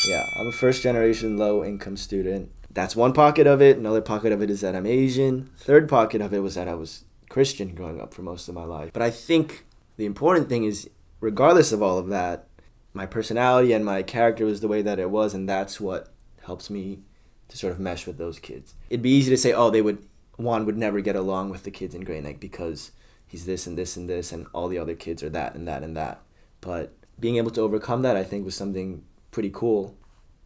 Yeah, I'm a first-generation low-income student. That's one pocket of it. Another pocket of it is that I'm Asian. Third pocket of it was that I was Christian growing up for most of my life. But I think the important thing is, regardless of all of that, my personality and my character was the way that it was, and that's what helps me to sort of mesh with those kids. It'd be easy to say, oh, Won would never get along with the kids in Great Neck because he's this and this and this, and all the other kids are that and that and that. But being able to overcome that, I think, was something pretty cool.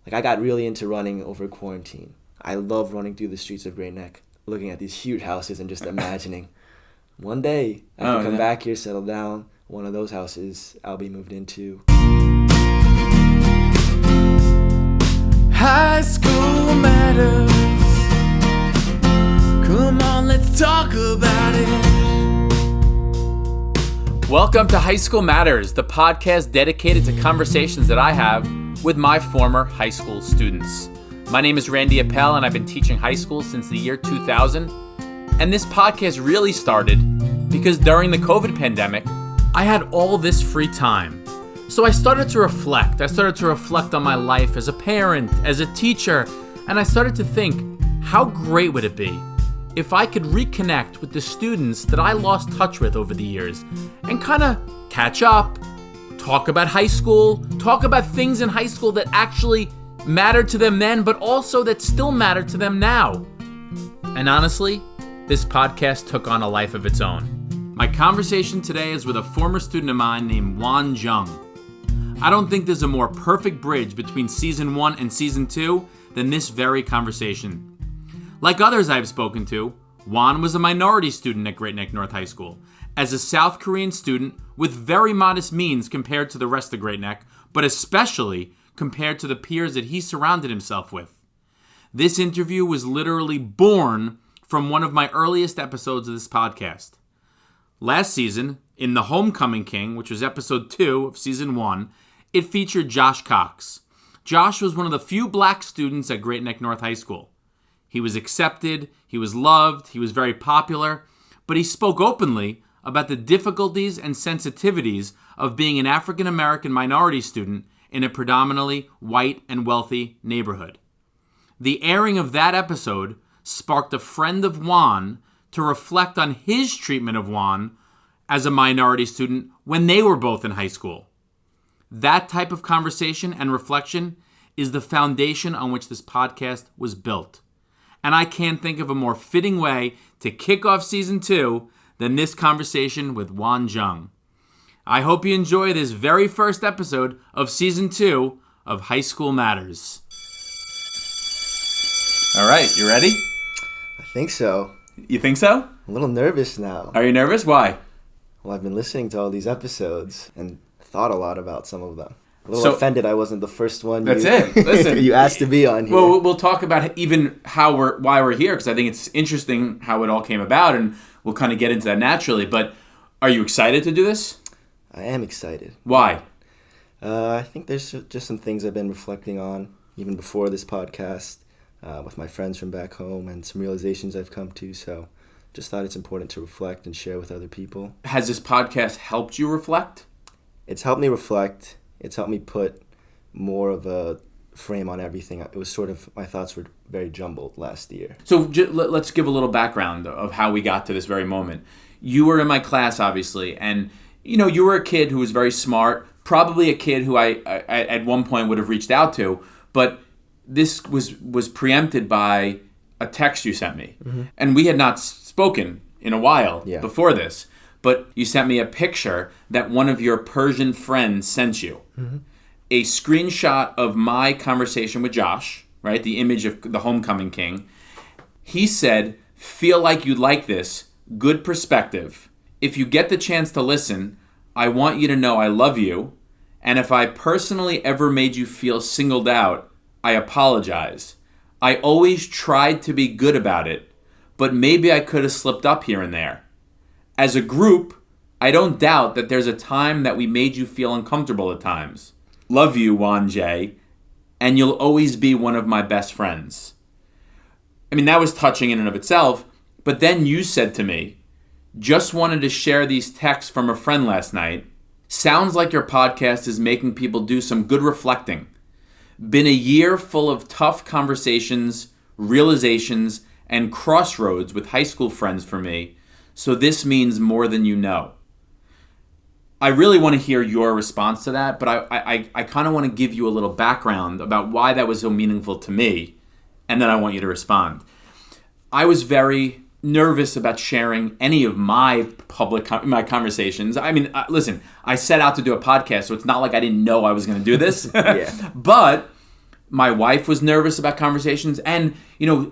Like, I got really into running over quarantine. I love running through the streets of Great Neck, looking at these huge houses and just imagining one day I can come back here, settle down. One of those houses I'll be moved into. High school matters. Come on, let's talk about it. Welcome to High School Matters, the podcast dedicated to conversations that I have with my former high school students. My name is Randy Appel, and I've been teaching high school since the year 2000. And this podcast really started because during the COVID pandemic, I had all this free time. So I started to reflect. I started to reflect on my life as a parent, as a teacher, and I started to think, how great would it be if I could reconnect with the students that I lost touch with over the years and kind of catch up, talk about high school, talk about things in high school that actually mattered to them then, but also that still matter to them now. And honestly, this podcast took on a life of its own. My conversation today is with a former student of mine named Won Jung. I don't think there's a more perfect bridge between season 1 and season 2 than this very conversation. Like others I've spoken to, Won was a minority student at Great Neck North High School. As a South Korean student with very modest means compared to the rest of Great Neck, but especially compared to the peers that he surrounded himself with. This interview was literally born from one of my earliest episodes of this podcast. Last season, in The Homecoming King, which was episode 2 of season 1, it featured Josh Cox. Josh was one of the few black students at Great Neck North High School. He was accepted, he was loved, he was very popular, but he spoke openly about the difficulties and sensitivities of being an African American minority student in a predominantly white and wealthy neighborhood. The airing of that episode sparked a friend of Won to reflect on his treatment of Won as a minority student when they were both in high school. That type of conversation and reflection is the foundation on which this podcast was built. And I can't think of a more fitting way to kick off season 2 than this conversation with Won Jung. I hope you enjoy this very first episode of season 2 of High School Matters. All right, you ready? I think so. You think so? I'm a little nervous now. Are you nervous? Why? Well, I've been listening to all these episodes and thought a lot about some of them. A little offended I wasn't the first one Listen, you asked to be on here. Well, we'll talk about even why we're here, because I think it's interesting how it all came about, and we'll kind of get into that naturally. But are you excited to do this? I am excited. Why? I think there's just some things I've been reflecting on, even before this podcast, with my friends from back home, and some realizations I've come to, so just thought it's important to reflect and share with other people. Has this podcast helped you reflect? It's helped me reflect. It's helped me put more of a frame on everything. It was sort of, my thoughts were very jumbled last year. So let's give a little background of how we got to this very moment. You were in my class, obviously, and you were a kid who was very smart, probably a kid who I at one point would have reached out to, but this was preempted by a text you sent me. Mm-hmm. And we had not spoken in a while before this, but you sent me a picture that one of your Persian friends sent you. Mm-hmm. A screenshot of my conversation with Josh, right? The image of the Homecoming King. He said, "Feel like you'd like this. Good perspective. If you get the chance to listen, I want you to know I love you. And if I personally ever made you feel singled out, I apologize. I always tried to be good about it, but maybe I could have slipped up here and there. As a group, I don't doubt that there's a time that we made you feel uncomfortable at times. Love you, Won J, and you'll always be one of my best friends." I mean, that was touching in and of itself, but then you said to me, "Just wanted to share these texts from a friend last night. Sounds like your podcast is making people do some good reflecting. Been a year full of tough conversations, realizations, and crossroads with high school friends for me, so this means more than you know. I really want to hear your response to that, but I kind of want to give you a little background about why that was so meaningful to me, and then I want you to respond. I was very nervous about sharing any of my my conversations. I mean, listen, I set out to do a podcast, so it's not like I didn't know I was going to do this. Yeah. But my wife was nervous about conversations, and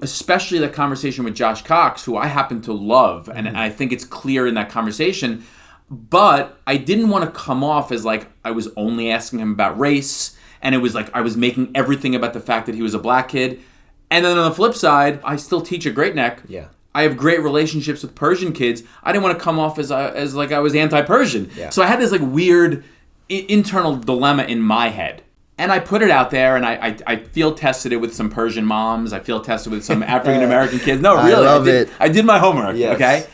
especially the conversation with Josh Cox, who I happen to love, and I think it's clear in that conversation. But I didn't want to come off as like I was only asking him about race, and it was like I was making everything about the fact that he was a black kid. And then on the flip side, I still teach at Great Neck. Yeah. I have great relationships with Persian kids. I didn't want to come off as like I was anti-Persian. Yeah. So I had this like weird internal dilemma in my head. And I put it out there, and I field tested it with some Persian moms. I field tested with some African American kids. No, really. I love it. I did my homework, yes. Okay?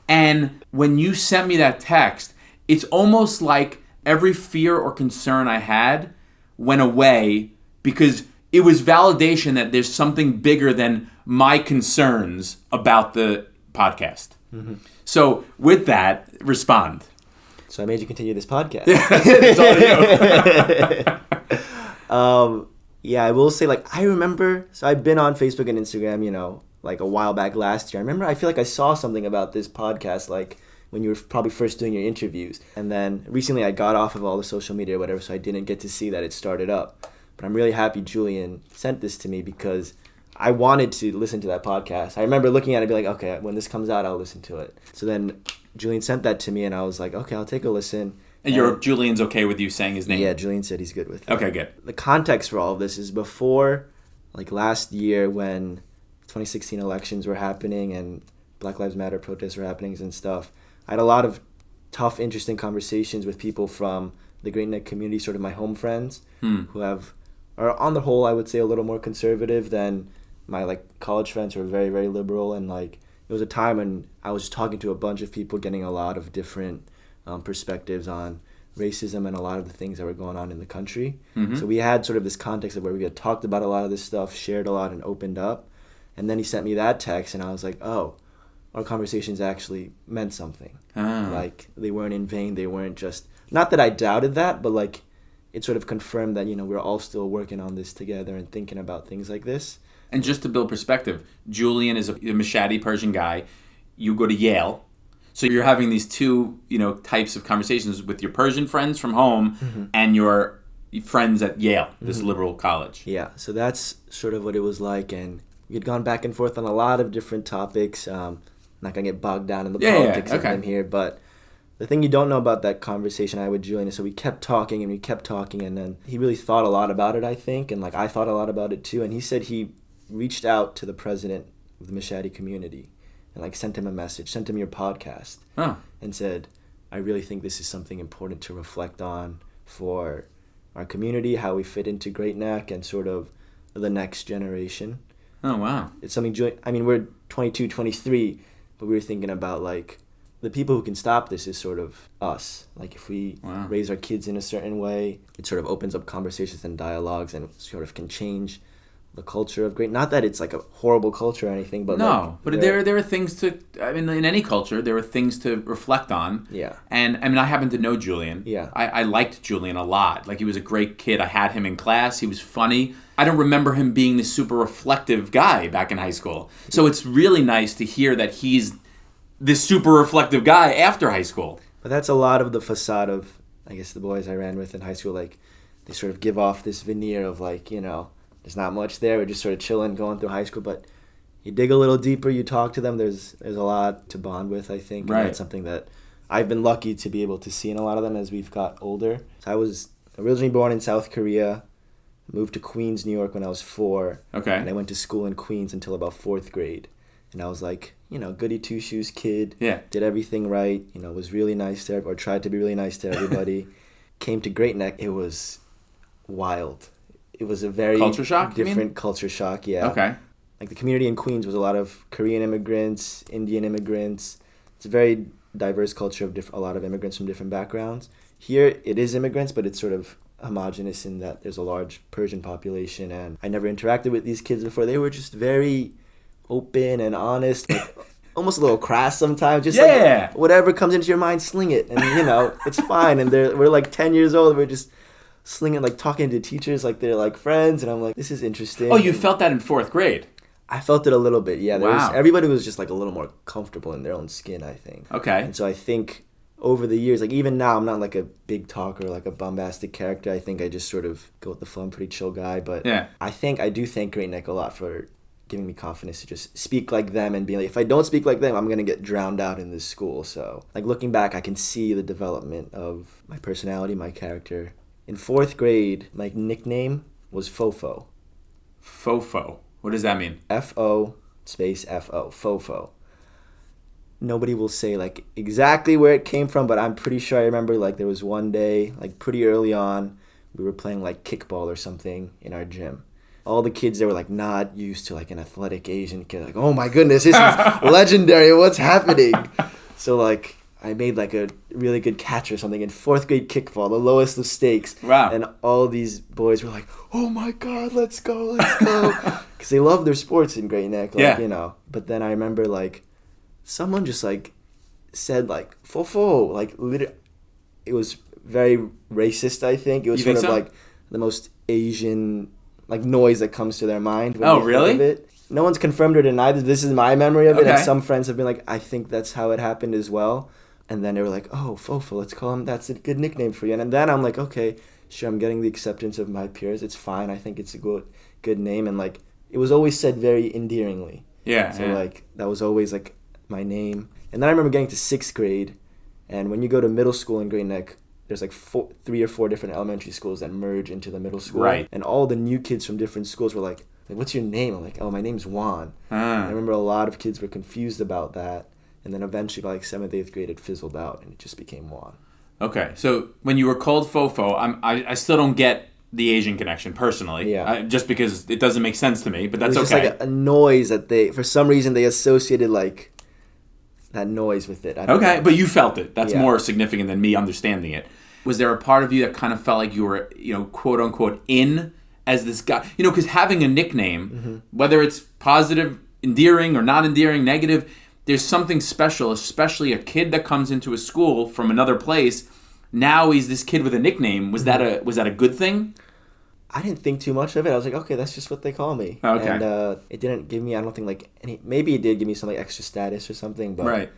And when you sent me that text, it's almost like every fear or concern I had went away because it was validation that there's something bigger than my concerns about the podcast. Mm-hmm. So with that, respond. So I made you continue this podcast. Yeah, that's it. It's all you. Yeah, I will say, like, I remember, so I've been on Facebook and Instagram, like a while back last year. I remember, I feel like I saw something about this podcast, like, when you were probably first doing your interviews. And then recently I got off of all the social media or whatever, so I didn't get to see that it started up. But I'm really happy Julian sent this to me because I wanted to listen to that podcast. I remember looking at it and be like, okay, when this comes out, I'll listen to it. So then Julian sent that to me, and I was like, okay, I'll take a listen. And Julian's okay with you saying his name? Yeah, Julian said he's good with it. Okay, good. The context for all of this is before, like, last year when 2016 elections were happening and Black Lives Matter protests were happening and stuff. I had a lot of tough, interesting conversations with people from the Great Neck community, sort of my home friends, who are on the whole, I would say, a little more conservative than my, like, college friends who are very, very liberal. And, like, it was a time when I was talking to a bunch of people, getting a lot of different perspectives on racism and a lot of the things that were going on in the country. Mm-hmm. So we had sort of this context of where we had talked about a lot of this stuff, shared a lot, and opened up. And then he sent me that text, and I was like, oh, our conversations actually meant something. Like, they weren't in vain. They weren't just, not that I doubted that, but, like, it sort of confirmed that, we're all still working on this together and thinking about things like this. And just to build perspective, Julian is a Mashhadi Persian guy. You go to Yale. So you're having these two, types of conversations with your Persian friends from home and your friends at Yale, this liberal college. Yeah, so that's sort of what it was like. And we had gone back and forth on a lot of different topics. Not going to get bogged down in the politics of them here, but the thing you don't know about that conversation I had with Julian is, so we kept talking, and then he really thought a lot about it, I think, and, like, I thought a lot about it too. And he said he reached out to the president of the Mashhadi community and, like, sent him a message, sent him your podcast, and said, I really think this is something important to reflect on for our community, how we fit into Great Neck and sort of the next generation. Oh, wow. It's something, we're 22, 23, but we were thinking about, like, the people who can stop this is sort of us. Like, if we raise our kids in a certain way, it sort of opens up conversations and dialogues and sort of can change the culture of Great. Not that it's like a horrible culture or anything, but no. But there are things to. I mean, in any culture, there are things to reflect on. Yeah. And I mean, I happen to know Julian. Yeah. I liked Julian a lot. Like, he was a great kid. I had him in class. He was funny. I don't remember him being this super reflective guy back in high school. So it's really nice to hear that he's this super reflective guy after high school. But that's a lot of the facade of, I guess, the boys I ran with in high school. Like, they sort of give off this veneer of, like, there's not much there. We're just sort of chilling, going through high school. But you dig a little deeper, you talk to them, there's a lot to bond with, I think. Right. And that's something that I've been lucky to be able to see in a lot of them as we've got older. So I was originally born in South Korea, moved to Queens, New York when I was 4. Okay. And I went to school in Queens until about 4th grade. And I was like, goody two-shoes kid. Yeah. Did everything right, was really nice to everybody, or tried to be really nice to everybody. Came to Great Neck, it was wild. It was a very culture shock, different culture shock, yeah. Okay. Like, the community in Queens was a lot of Korean immigrants, Indian immigrants. It's a very diverse culture of a lot of immigrants from different backgrounds. Here it is immigrants, but it's sort of homogenous in that there's a large Persian population, and I never interacted with these kids before. They were just very open and honest, like almost a little crass sometimes. Just like whatever comes into your mind, sling it, and it's fine. And we're like 10 years old. We're just slinging, like talking to teachers like they're like friends, and I'm like, this is interesting. Oh, you felt that in 4th grade? I felt it a little bit, yeah. Wow. Everybody was just like a little more comfortable in their own skin, I think. Okay. And so I think over the years, like even now, I'm not like a big talker, like a bombastic character. I think I just sort of go with the flow. I'm a pretty chill guy, but I do thank Great Neck a lot for giving me confidence to just speak like them and being like, if I don't speak like them, I'm going to get drowned out in this school. So like looking back, I can see the development of my personality, my character. In 4th grade, my nickname was Fofo. Fofo. What does that mean? F-O space F-O. Fofo. Nobody will say like exactly where it came from, but I'm pretty sure I remember like there was one day, like pretty early on, we were playing like kickball or something in our gym. All the kids that were like not used to like an athletic Asian kid, like, oh my goodness, this is legendary, what's happening? So like I made like a really good catch or something in 4th grade kickball, the lowest of stakes. Wow. And all these boys were like, oh my God, let's go. Because they love their sports in Great Neck, like, But then I remember like someone just like said like, fofo, like literally, it was very racist, I think. It was sort of like the most Asian like noise that comes to their mind. Oh, really? Think of it. No one's confirmed or denied it. This is my memory of it. And some friends have been like, I think that's how it happened as well. And then they were like, oh, Fofo, let's call him. That's a good nickname for you. And then I'm like, okay, sure, I'm getting the acceptance of my peers. It's fine. I think it's a good name. And like, it was always said very endearingly. Yeah. So like, that was always like my name. And then I remember getting to 6th grade. And when you go to middle school in Great Neck, there's like 3 or 4 different elementary schools that merge into the middle school. Right. And all the new kids from different schools were like, what's your name? I'm like, oh, my name's Won. I remember a lot of kids were confused about that. And then eventually by like 7th, 8th grade, it fizzled out and it just became Won. Okay. So when you were called Fofo, I still don't get the Asian connection personally. Yeah. Just because it doesn't make sense to me, but that's it was okay. Just like a noise that for some reason, they associated like that noise with it. Okay. But you felt it. That's more significant than me understanding it. Was there a part of you that kind of felt like you were, quote unquote, in as this guy? Because having a nickname, whether it's positive, endearing, or not endearing, negative, there's something special, especially a kid that comes into a school from another place. Now he's this kid with a nickname. Was that a good thing? I didn't think too much of it. I was like, okay, that's just what they call me. Okay. And it didn't give me, I don't think, like any. Maybe it did give me some like extra status or something, but right.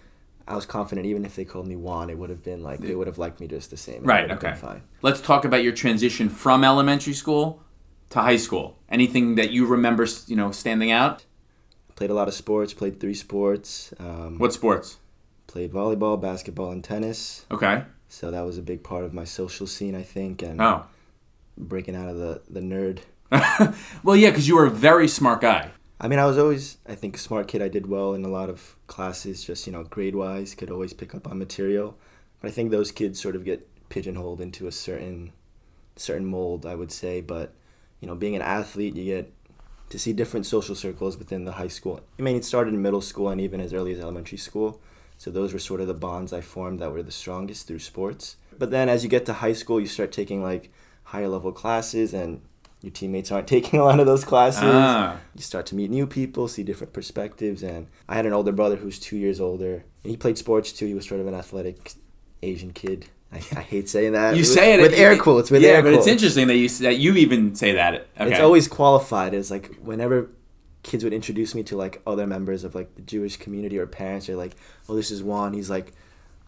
I was confident even if they called me Juan, it would have been like they would have liked me just the same. Right. Okay. Fine. Let's talk about your transition from elementary school to high school. Anything that you remember, standing out? Played a lot of sports. Played 3 sports. What sports? Played volleyball, basketball, and tennis. Okay. So that was a big part of my social scene, I think, and breaking out of the nerd. Well, yeah, because you were a very smart guy. I mean, I was always, I think, a smart kid. I did well in a lot of classes, just, grade-wise, could always pick up on material. But I think those kids sort of get pigeonholed into a certain mold, I would say. But, being an athlete, you get to see different social circles within the high school. I mean, it started in middle school and even as early as elementary school. So those were sort of the bonds I formed that were the strongest through sports. But then as you get to high school, you start taking, like, higher-level classes, and your teammates aren't taking a lot of those classes. You start to meet new people, see different perspectives. And I had an older brother who's 2 years older. And he played sports, too. He was sort of an athletic Asian kid. I hate saying that. You say it with air quotes. Yeah, but it's interesting that you even say that. Okay. It's always qualified as like whenever kids would introduce me to like other members of like the Jewish community or parents, they're like, "Oh, this is Juan. He's like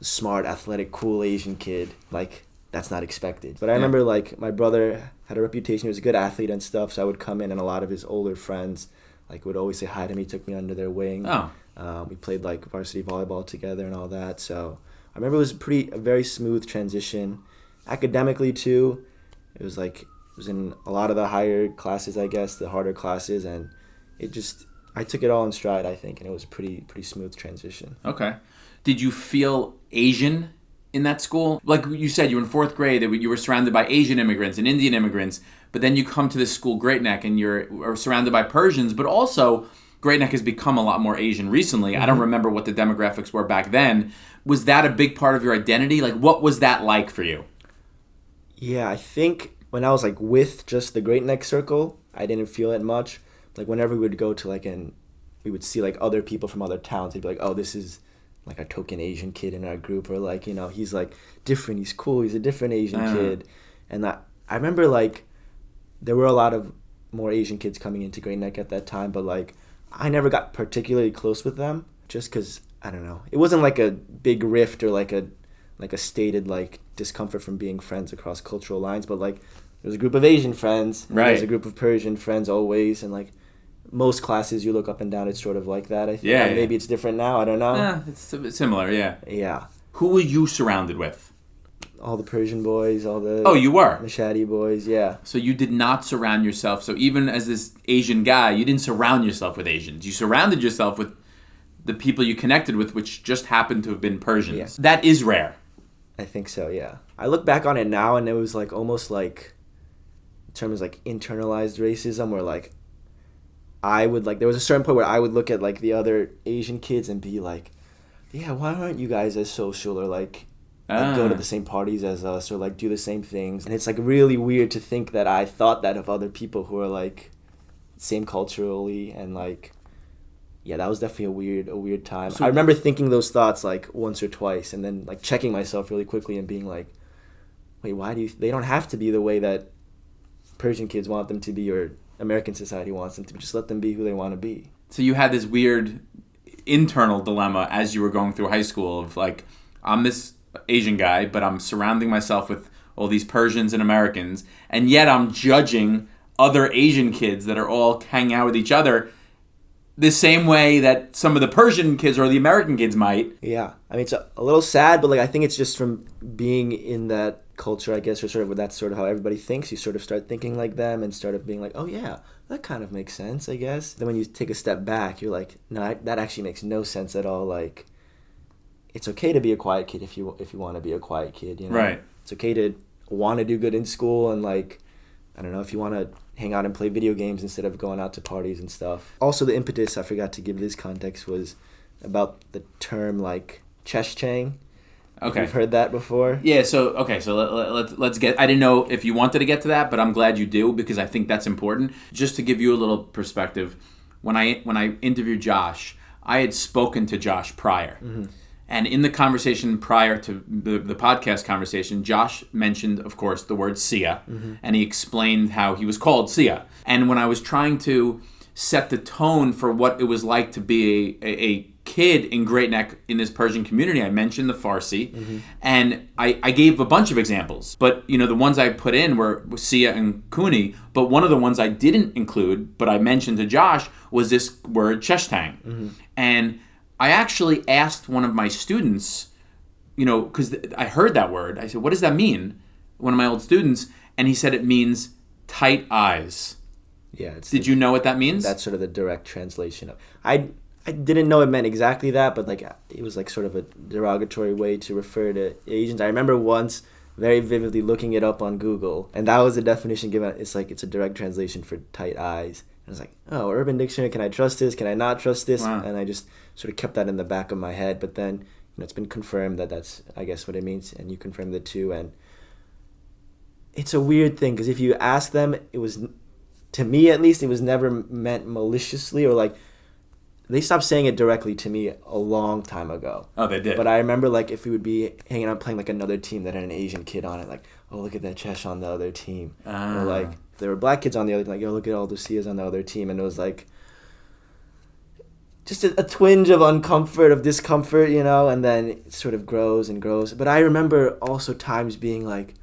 a smart, athletic, cool Asian kid." Like that's not expected. But I remember like my brother had a reputation. He was a good athlete and stuff. So I would come in, and a lot of his older friends like would always say hi to me. Took me under their wing. We played like varsity volleyball together and all that. So I remember it was a very smooth transition. Academically too, it was in a lot of the higher classes, I guess, the harder classes, and I took it all in stride, I think, and it was a pretty smooth transition. Okay. Did you feel Asian in that school? Like you said, you were in 4th grade, that you were surrounded by Asian immigrants and Indian immigrants, but then you come to this school, Great Neck, and you're surrounded by Persians, but also Great Neck has become a lot more Asian recently. I don't remember what the demographics were back then. Was that a big part of your identity? Like, what was that like for you? Yeah, I think when I was like with just the Great Neck Circle, I didn't feel it much. Like whenever we would go to like we would see like other people from other towns, they'd be like, oh, this is like a token Asian kid in our group, or like, you know, he's like different, he's cool, he's a different Asian kid. And I remember like there were a lot of more Asian kids coming into Great Neck at that time, but like I never got particularly close with them just because, I don't know, it wasn't like a big rift or like a stated like discomfort from being friends across cultural lines, but like there's a group of Asian friends, and there's a group of Persian friends always, and like most classes you look up and down, it's sort of like that. I think maybe it's different now. I don't know. Yeah, it's a bit similar. Yeah. Yeah. Who were you surrounded with? All the Persian boys, all the you were Mashhadi boys. Yeah. So you did not surround yourself. So even as this Asian guy, you didn't surround yourself with Asians. You surrounded yourself with the people you connected with, which just happened to have been Persians. Yeah. That is rare. I think so. Yeah. I look back on it now, and it was like almost like in terms of like internalized racism, where like I would like there was a certain point where I would look at like the other Asian kids and be like, yeah, why aren't you guys as social, or like go to the same parties as us, or like do the same things? And it's like really weird to think that I thought that of other people who are like same culturally, and like yeah, that was definitely a weird time. So I remember thinking those thoughts like once or twice, and then like checking myself really quickly and being like, wait, why do they don't have to be the way that Persian kids want them to be, or American society wants them to be. Just let them be who they want to be. So you had this weird internal dilemma as you were going through high school of like, I'm this Asian guy, but I'm surrounding myself with all these Persians and Americans, and yet I'm judging other Asian kids that are all hanging out with each other the same way that some of the Persian kids or the American kids might. Yeah. I mean, it's a little sad, but like I think it's just from being in that culture, I guess, or sort of that's sort of how everybody thinks. You sort of start thinking like them and start of being like, oh yeah, that kind of makes sense, I guess. Then when you take a step back, you're like, no, that actually makes no sense at all. Like, it's okay to be a quiet kid if you want to be a quiet kid, you know? Right. It's okay to want to do good in school, and like, I don't know, if you want to hang out and play video games instead of going out to parties and stuff. Also, the impetus, I forgot to give this context, was about the term like cheshchang. Okay. You've heard that before? Yeah, so let's get, I didn't know if you wanted to get to that, but I'm glad you do, because I think that's important. Just to give you a little perspective, when I interviewed Josh, I had spoken to Josh prior. Mm-hmm. And in the conversation prior to the podcast conversation, Josh mentioned, of course, the word Sia, mm-hmm. and he explained how he was called Sia. And when I was trying to set the tone for what it was like to be a kid in Great Neck in this Persian community, I mentioned the Farsi, mm-hmm. and I gave a bunch of examples. But, you know, the ones I put in were Sia and Kuni, but one of the ones I didn't include, but I mentioned to Josh, was this word cheshtang. Mm-hmm. And I actually asked one of my students, you know, because I heard that word. I said, what does that mean? One of my old students, and he said it means tight eyes. Yeah. Did you know what that means? That's sort of the direct translation of. I didn't know it meant exactly that, but like it was like sort of a derogatory way to refer to Asians. I remember once very vividly looking it up on Google, and that was the definition given. It's like it's a direct translation for tight eyes. I was like, oh, Urban Dictionary, can I trust this? Can I not trust this? Wow. And I just sort of kept that in the back of my head. But then, you know, it's been confirmed that that's, I guess, what it means. And you confirmed it too. And it's a weird thing, because if you ask them, it was, to me at least, it was never meant maliciously, or like, they stopped saying it directly to me a long time ago. Oh, they did? But I remember, like, if we would be hanging out playing, like, another team that had an Asian kid on it, like, oh, look at that Chesh on the other team. Or, like, if there were black kids on the other team, like, oh, look at all the Sias on the other team. And it was, like, just a twinge of uncomfort, of discomfort, you know? And then it sort of grows and grows. But I remember also times being like,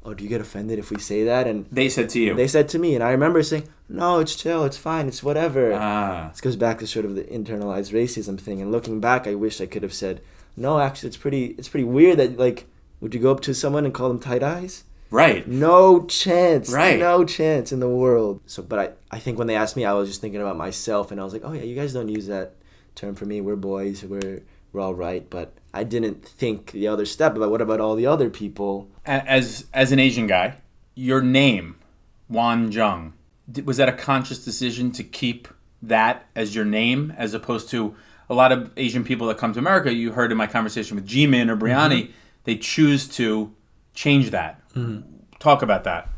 oh, do you get offended if we say that? And they said to you. They said to me. And I remember saying, no, it's chill, it's fine, it's whatever. This goes back to sort of the internalized racism thing. And looking back, I wish I could have said, no, actually, it's pretty weird that, like, would you go up to someone and call them tight eyes? Right. No chance. Right. No chance in the world. So, but I think when they asked me, I was just thinking about myself. And I was like, oh, yeah, you guys don't use that term for me. We're boys. We're all right. But I didn't think the other step about what about all the other people. As an Asian guy, your name, Won Jung, was that a conscious decision to keep that as your name, as opposed to a lot of Asian people that come to America? You heard in my conversation with Jimin or Brianni, mm-hmm. they choose to change that. Mm-hmm. Talk about that.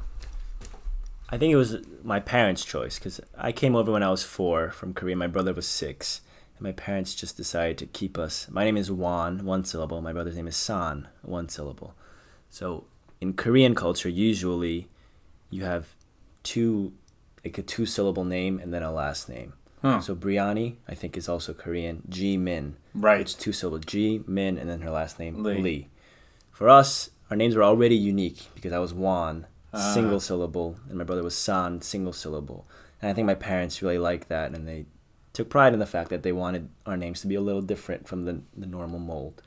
I think it was my parents' choice because I came over when I was 4 from Korea. My brother was 6. And my parents just decided to keep us. My name is Won, 1 syllable. My brother's name is San, 1 syllable. So in Korean culture, usually you have a 2-syllable name and then a last name. So Brianni, I think, is also Korean. Ji Min. Right. It's 2 syllables. Ji Min and then her last name, Lee. For us, our names were already unique because I was Won, single syllable, and my brother was San, single syllable. And I think my parents really liked that, and they took pride in the fact that they wanted our names to be a little different from the normal mold.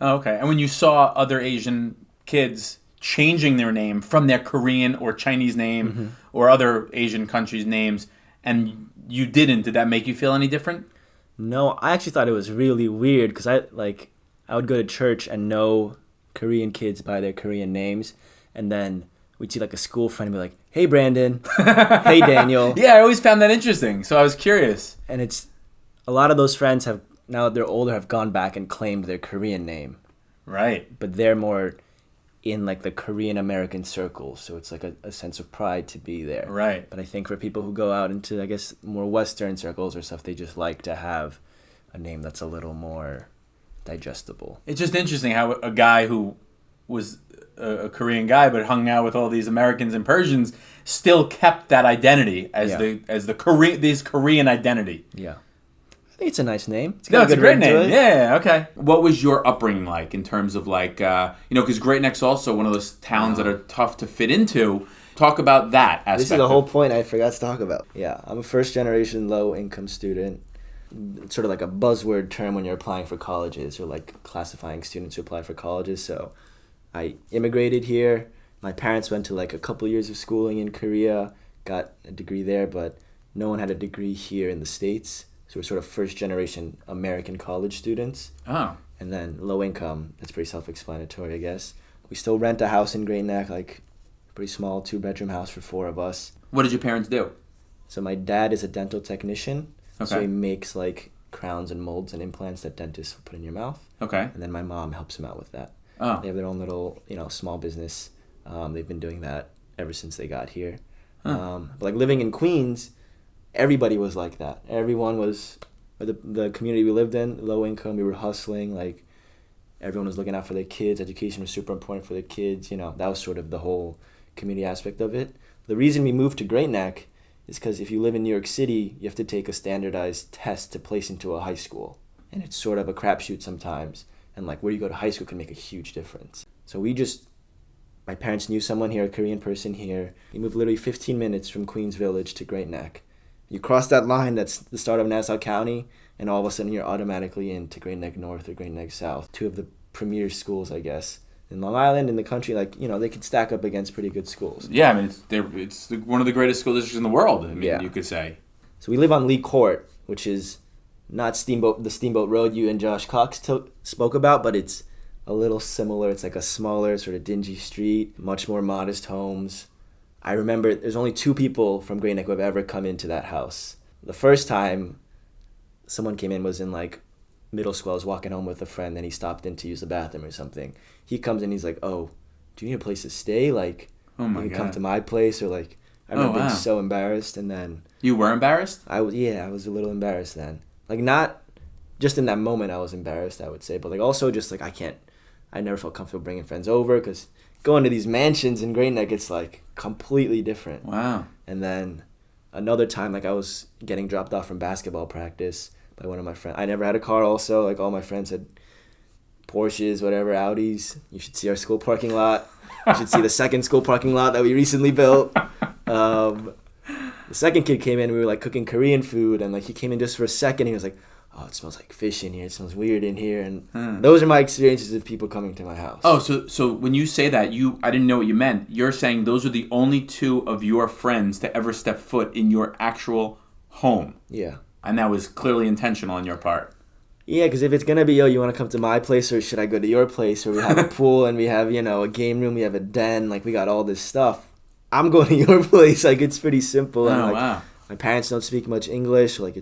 Oh, okay. And when you saw other Asian kids changing their name from their Korean or Chinese name or other Asian countries' names, and you didn't, did that make you feel any different? No, I actually thought it was really weird because I would go to church and know Korean kids by their Korean names, and then we'd see like a school friend and be like, "Hey, Brandon." "Hey, Daniel." Yeah, I always found that interesting, so I was curious. And it's a lot of those friends have, now that they're older, have gone back and claimed their Korean name. Right. But they're more in like the Korean American circles, so it's like a sense of pride to be there. Right. But I think for people who go out into, I guess, more Western circles or stuff, they just like to have a name that's a little more digestible. It's just interesting how a guy who was a Korean guy but hung out with all these Americans and Persians still kept that identity as this Korean identity. Yeah. I think it's a nice name. It's a great name. Yeah, okay. What was your upbringing like in terms of like, because Great Neck's also one of those towns that are tough to fit into. Talk about that aspect. This is the whole point I forgot to talk about. Yeah, I'm a first-generation low-income student. It's sort of like a buzzword term when you're applying for colleges or like classifying students who apply for colleges. So I immigrated here. My parents went to like a couple years of schooling in Korea, got a degree there, but no one had a degree here in the States. So we're sort of first-generation American college students. Oh. And then low income, that's pretty self-explanatory, I guess. We still rent a house in Great Neck, like a pretty small 2-bedroom house for 4 of us. What did your parents do? So my dad is a dental technician. Okay. So he makes like crowns and molds and implants that dentists will put in your mouth. Okay. And then my mom helps him out with that. Oh. They have their own little, small business. They've been doing that ever since they got here. But like living in Queens, everybody was like that. Everyone was, the community we lived in, low income, we were hustling. Like everyone was looking out for their kids. Education was super important for their kids. That was sort of the whole community aspect of it. The reason we moved to Great Neck is because if you live in New York City, you have to take a standardized test to place into a high school. And it's sort of a crapshoot sometimes. And like where you go to high school can make a huge difference. So my parents knew someone here, a Korean person here. We moved literally 15 minutes from Queens Village to Great Neck. You cross that line, that's the start of Nassau County, and all of a sudden you're automatically into Great Neck North or Great Neck South. 2 of the premier schools, I guess. In Long Island, in the country, they could stack up against pretty good schools. Yeah, I mean, it's one of the greatest school districts in the world, you could say. So we live on Lee Court, which is not the Steamboat Road you and Josh Cox spoke about, but it's a little similar. It's like a smaller, sort of dingy street, much more modest homes. I remember there's only 2 people from Great Neck who have ever come into that house. The first time someone came in was in like middle school. I was walking home with a friend, and he stopped in to use the bathroom or something. He comes in, he's like, "Oh, do you need a place to stay? Like, oh my you can God. come to my place?" Or like, I remember being so embarrassed. And then you were embarrassed? I was a little embarrassed then. Like not just in that moment I was embarrassed, I would say, but like also just like I never felt comfortable bringing friends over because going to these mansions in Great Neck, it's like completely different. Wow. And then another time, like I was getting dropped off from basketball practice by one of my friends. I never had a car also. Like all my friends had Porsches, whatever, Audis. You should see our school parking lot. You should see the second school parking lot that we recently built. The second kid came in, we were like cooking Korean food, and like he came in just for a second. He was like, "Oh, it smells like fish in here. It smells weird in here." And those are my experiences of people coming to my house. Oh, so when you say that, I didn't know what you meant. You're saying those are the only 2 of your friends to ever step foot in your actual home. Yeah. And that was clearly intentional on your part. Yeah, because if it's going to be, you want to come to my place, or should I go to your place, or we have a pool and we have, a game room, we have a den, like we got all this stuff. I'm going to your place. Like it's pretty simple. And, wow. My parents don't speak much English. Like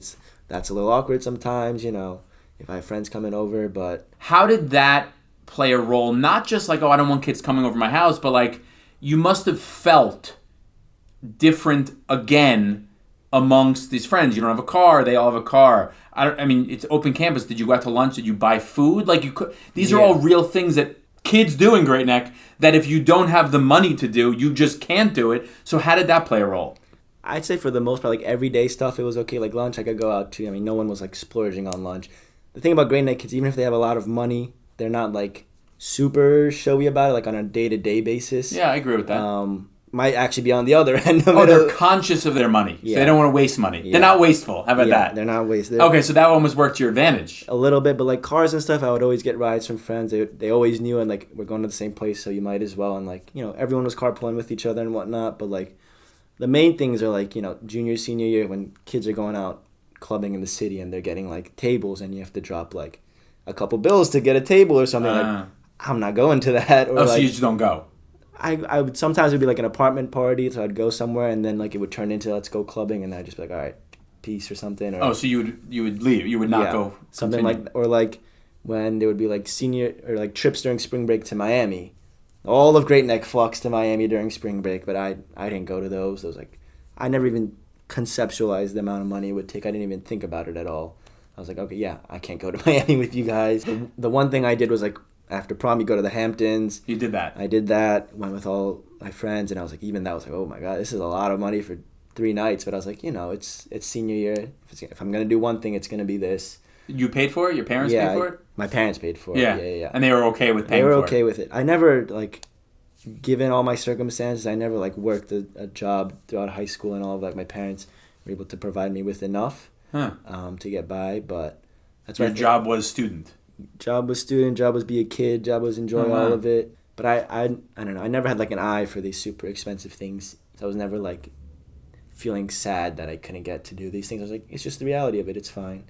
that's a little awkward sometimes, if I have friends coming over, but... How did that play a role? Not just like, I don't want kids coming over my house, but like, you must have felt different again amongst these friends. You don't have a car, they all have a car. I mean, it's open campus. Did you go out to lunch? Did you buy food? Like, these are all real things that kids do in Great Neck that if you don't have the money to do, you just can't do it. So how did that play a role? I'd say for the most part, like everyday stuff, it was okay. Like lunch, I could go out to. I mean, no one was like splurging on lunch. The thing about Great Neck kids, even if they have a lot of money, they're not like super showy about it, like on a day-to-day basis. Yeah, I agree with that. Might actually be on the other end of it. Oh, they're conscious of their money. Yeah. So they don't want to waste money. Yeah. They're not wasteful. How about that? They're not wasteful. Okay, so that almost worked to your advantage. A little bit, but like cars and stuff, I would always get rides from friends. They always knew, and like we're going to the same place, so you might as well. And like, you know, everyone was carpooling with each other and whatnot. But like, the main things are like, you know, junior, senior year when kids are going out clubbing in the city and they're getting like tables, and you have to drop like a couple bills to get a table or something. Like, I'm not going to that. Or so you just don't go. I would sometimes it'd be like an apartment party, so I'd go somewhere and then like it would turn into let's go clubbing, and I'd just be like, all right, peace or something. Or, So you would leave. You would not go. Something like, or like when there would be like senior or like trips during spring break to Miami. All of Great Neck flocks to Miami during spring break, but I didn't go to those. Those like I never even conceptualized the amount of money it would take. I didn't even think about it at all. I was like, okay, yeah, I can't go to Miami with you guys. The one thing I did was like, after prom, you go to the Hamptons. You did that. I did that. Went with all my friends, and I was like, even that was like, oh my god, this is a lot of money for 3 nights. But I was like, you know, it's senior year. If I'm gonna do one thing, it's gonna be this. You paid for it? Your parents paid for it? My parents paid for it. Yeah. And they were okay with paying for it? They were okay with it. I never like, given all my circumstances, I never like worked a job throughout high school and all of like my parents were able to provide me with enough to get by. But that's your job was student. Job was student, job was be a kid, job was enjoy all of it. But I don't know, I never had like an eye for these super expensive things. So I was never like feeling sad that I couldn't get to do these things. I was like, it's just the reality of it, it's fine.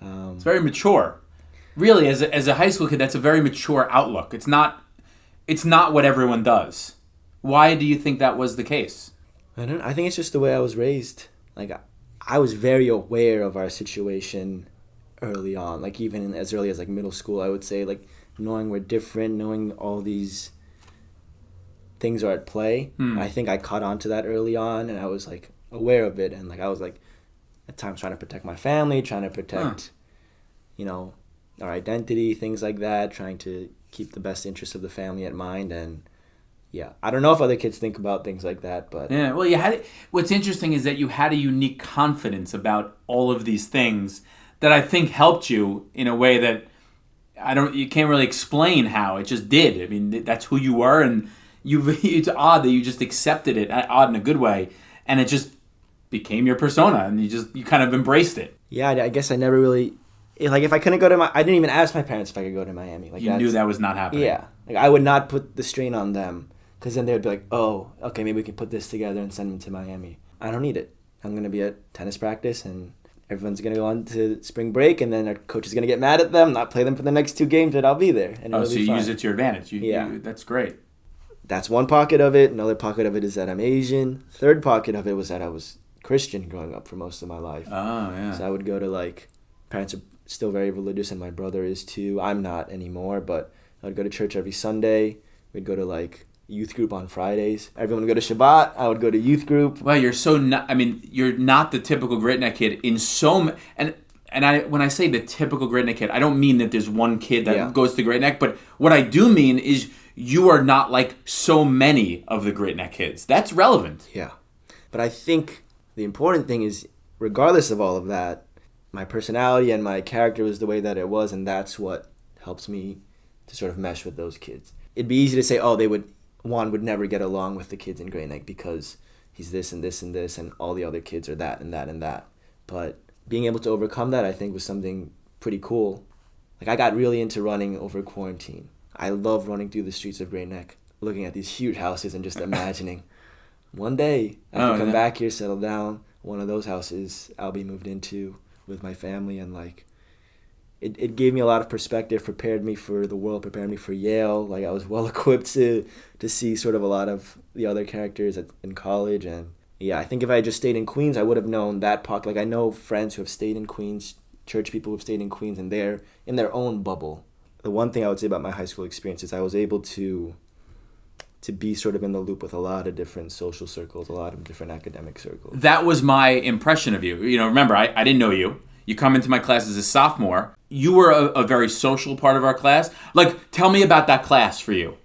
It's very mature. Really, as a high school kid, that's a very mature outlook. It's not what everyone does. Why do you think that was the case? I think it's just the way I was raised. Like I was very aware of our situation early on, like even as early as like middle school, I would say, like knowing we're different, knowing all these things are at play. I think I caught on to that early on, and I was like aware of it, and like I was like at times trying to protect my family, trying to protect you know, our identity, things like that, trying to keep the best interest of the family at mind. And yeah, I don't know if other kids think about things like that, but yeah, well, what's interesting is that you had a unique confidence about all of these things that I think helped you in a way that you can't really explain how. It just did. I mean, that's who you were, and it's odd that you just accepted it, odd in a good way, and it just became your persona, and you kind of embraced it. Yeah, I guess I never really, like if I couldn't go to I didn't even ask my parents if I could go to Miami. Like you knew that was not happening. Yeah, like I would not put the strain on them, because then they would be like, oh, okay, maybe we can put this together and send them to Miami. I don't need it. I'm going to be at tennis practice, and everyone's going to go on to spring break, and then our coach is going to get mad at them, not play them for the next 2 games, but I'll be there. And so you use it to your advantage. That's great. That's one pocket of it. Another pocket of it is that I'm Asian. Third pocket of it was that I was Christian growing up for most of my life. Oh, yeah. So I would go to like, parents are still very religious, and my brother is too. I'm not anymore, but I would go to church every Sunday. We'd go to like youth group on Fridays. Everyone would go to Shabbat. I would go to youth group. Well, you're so not. I mean, you're not the typical Great Neck kid in so and when I say the typical Great Neck kid, I don't mean that there's one kid that goes to Great Neck, but what I do mean is you are not like so many of the Great Neck kids. That's relevant. Yeah, but I think the important thing is, regardless of all of that, my personality and my character was the way that it was, and that's what helps me to sort of mesh with those kids. It'd be easy to say, oh, Juan would never get along with the kids in Great Neck because he's this and this and this, and all the other kids are that and that and that. But being able to overcome that, I think, was something pretty cool. Like, I got really into running over quarantine. I love running through the streets of Great Neck, looking at these huge houses and just imagining one day I can come back here, settle down. One of those houses I'll be moved into with my family, and like it gave me a lot of perspective, prepared me for the world, prepared me for Yale. Like, I was well equipped to see sort of a lot of the other characters in college. And yeah, I think if I had just stayed in Queens, I would have known that pocket. Like, I know friends who have stayed in Queens, church people who have stayed in Queens, and they're in their own bubble. The one thing I would say about my high school experience is I was able to to be sort of in the loop with a lot of different social circles, a lot of different academic circles. That was my impression of you. You know, remember, I didn't know you. You come into my class as a sophomore. You were a very social part of our class. Like, tell me about that class for you.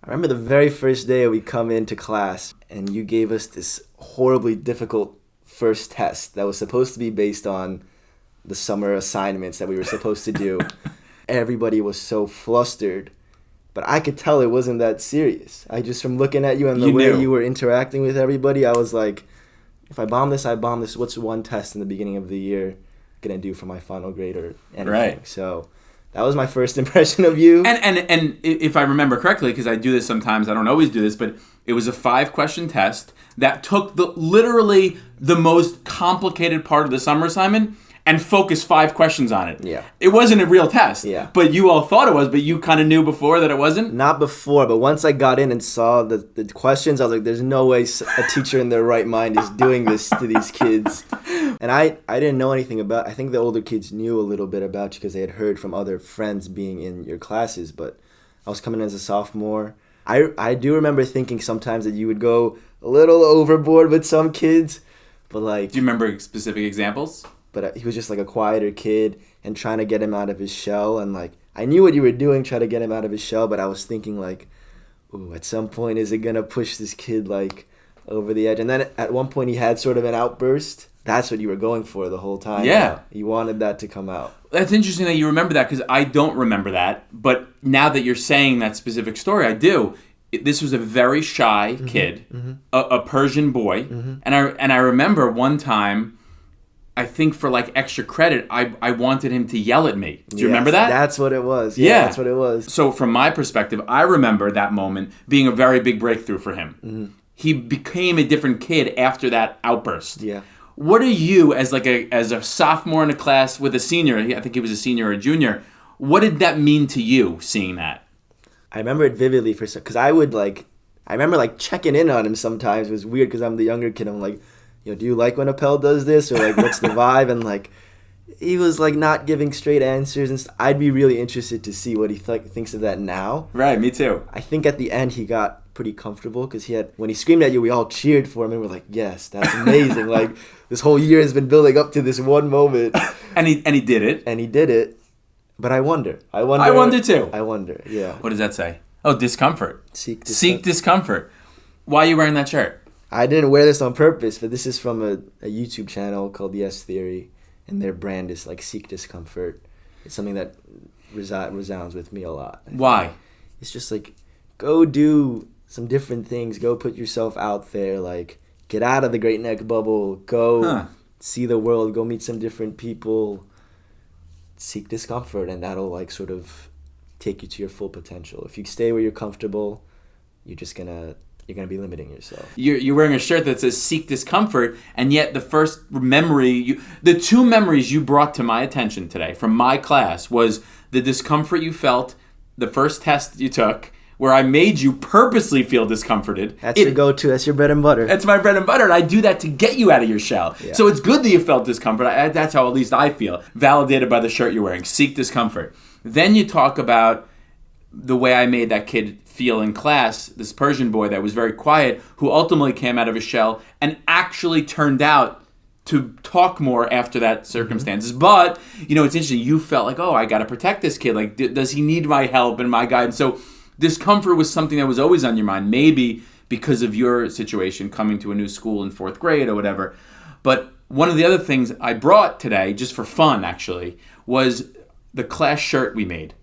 I remember the very first day we come into class, and you gave us this horribly difficult first test that was supposed to be based on the summer assignments that we were supposed to do. Everybody was so flustered. But I could tell it wasn't that serious. I just, from looking at you and the way you were interacting with everybody, I was like, if I bomb this, I bomb this. What's one test in the beginning of the year going to do for my final grade or anything? Right. So that was my first impression of you. And if I remember correctly, because I do this sometimes, I don't always do this, but it was a 5-question test that took literally the most complicated part of the summer assignment and focus 5 questions on it. Yeah. It wasn't a real test. Yeah. But you all thought it was, but you kind of knew before that it wasn't? Not before, but once I got in and saw the questions, I was like, there's no way a teacher in their right mind is doing this to these kids. And I didn't know anything about, I think the older kids knew a little bit about you because they had heard from other friends being in your classes, but I was coming in as a sophomore. I do remember thinking sometimes that you would go a little overboard with some kids, but like... Do you remember specific examples? But he was just like a quieter kid and trying to get him out of his shell. And like, I knew what you were doing, trying to get him out of his shell, but I was thinking like, ooh, at some point, is it going to push this kid like over the edge? And then at one point he had sort of an outburst. That's what you were going for the whole time. Yeah. You wanted that to come out. That's interesting that you remember that because I don't remember that. But now that you're saying that specific story, I do. This was a very shy kid, a Persian boy. And I remember one time, I think for like extra credit, I wanted him to yell at me. Do you remember that? That's what it was. Yeah, that's what it was. So from my perspective, I remember that moment being a very big breakthrough for him. He became a different kid after that outburst. Yeah. What are you, as a sophomore in a class with a senior, I think he was a senior or a junior, what did that mean to you, seeing that? I remember it vividly because I remember like checking in on him sometimes. It was weird because I'm the younger kid. I'm like, yo, do you like when Appel does this? Or like, what's the vibe? And like, he was like not giving straight answers. And I'd be really interested to see what he thinks of that now. Right, me too. I think at the end he got pretty comfortable because when he screamed at you, we all cheered for him and we're like, yes, that's amazing. Like, this whole year has been building up to this one moment. And he did it. And he did it. But I wonder. I wonder too. I wonder, yeah. What does that say? Oh, discomfort. Seek discomfort. Why are you wearing that shirt? I didn't wear this on purpose, but this is from a YouTube channel called Yes Theory, and their brand is like Seek Discomfort. It's something that resounds with me a lot. Why? It's just like, go do some different things. Go put yourself out there. Like, get out of the Great Neck bubble. Go see the world. Go meet some different people. Seek discomfort, and that'll like sort of take you to your full potential. If you stay where you're comfortable, you're gonna be limiting yourself. You're wearing a shirt that says Seek Discomfort, and yet the first memory, the 2 memories you brought to my attention today from my class was the discomfort you felt the first test you took, where I made you purposely feel discomforted. That's your go-to. That's your bread and butter. That's my bread and butter, and I do that to get you out of your shell. Yeah. So it's good that you felt discomfort. That's how at least I feel. Validated by the shirt you're wearing. Seek discomfort. Then you talk about the way I made that kid feel in class, this Persian boy that was very quiet, who ultimately came out of his shell and actually turned out to talk more after that circumstances. But, you know, it's interesting. You felt like, oh, I got to protect this kid. Like, does he need my help and my guidance? So discomfort was something that was always on your mind, maybe because of your situation coming to a new school in 4th grade or whatever. But one of the other things I brought today, just for fun actually, was the class shirt we made.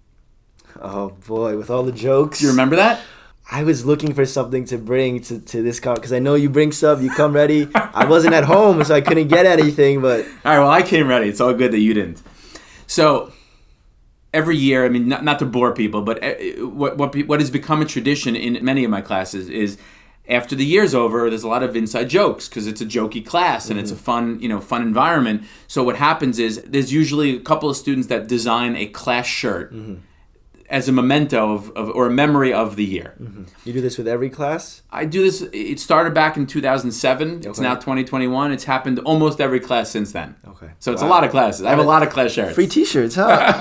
Oh boy, with all the jokes. Do you remember that? I was looking for something to bring to this because I know you bring stuff, you come ready. I wasn't at home, so I couldn't get anything, but... All right, well, I came ready. It's all good that you didn't. So every year, I mean, not to bore people, but what has become a tradition in many of my classes is after the year's over, there's a lot of inside jokes because it's a jokey class and it's a fun environment. So what happens is there's usually a couple of students that design a class shirt as a memento or a memory of the year. You do this with every class? I do this. It started back in 2007. Okay. It's now 2021. It's happened almost every class since then. Okay. So it's a lot of classes. I have a lot of class shirts. Free t-shirts, huh?